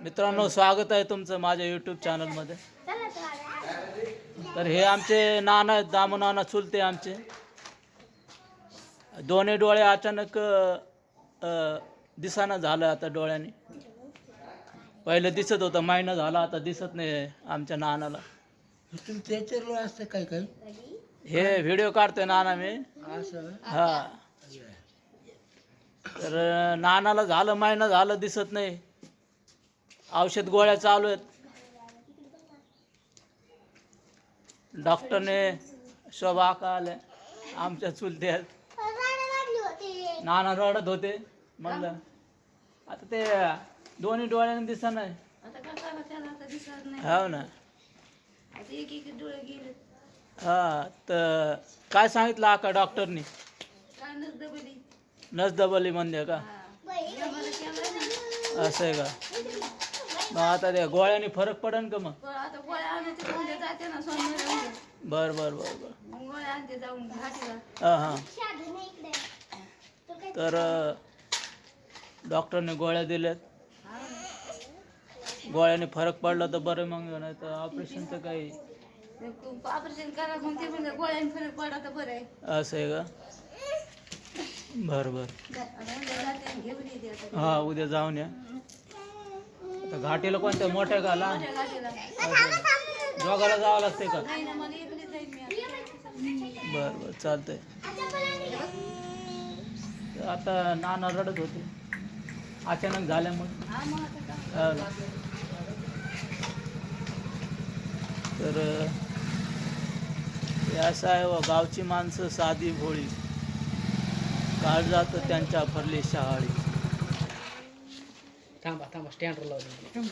मित्रांनो, स्वागत आहे तुमचं माझ्या यूट्यूब चॅनलमध्ये. तर हे आमचे नाना आहेत, दामू नाना चुलते आमचे. दोन्ही डोळे अचानक दिसाना झालं आता डोळ्याने. पहिलं दिसत होतं, महिना झाला आता दिसत नाही आमच्या नानाला. तुम्ही त्याच्यावर असतं काय काय हे व्हिडिओ काढतोय नाना मी. असं हा, तर नानाला झालं महिना झालं दिसत नाही. औषध गोळ्या चालू आहेत. डॉक्टरने शोभा का आले आमच्या चुलते आहेत. नाना रडत होते. म्हणलं आता ते दोन्ही डोळ्याने दिसत नाही. हो ना. हा, तर काय सांगितलं आका डॉक्टरनी? नस दबली म्हणते का? असं आहे का? मग आता त्या गोळ्याने फरक पडेल का मग? बर बर बर बर. हां हां. तर डॉक्टरने गोळ्या दिल्यात. गोळ्याने फरक पडला तर बरं, मग नाही तर ऑपरेशनचं काही. ऑपरेशन करा म्हणते, म्हणजे गोळ्याने फरक पडला तर बरं आहे. असं आहे का? बरं बरं. घेऊन येते हा, उद्या जाऊन या. आता घाटीला कोणत्या मोठ्या का लहान? जोगाला जावं लागतंय का? बरं बरं, चालतंय. आता नाना रडत होते अचानक झाल्यामुळे. तर हे असं आहे व गावची माणसं साधी भोळी, काळजात त्यांच्या भरली शहाळी. थांबा थांबा स्टँडवर लावून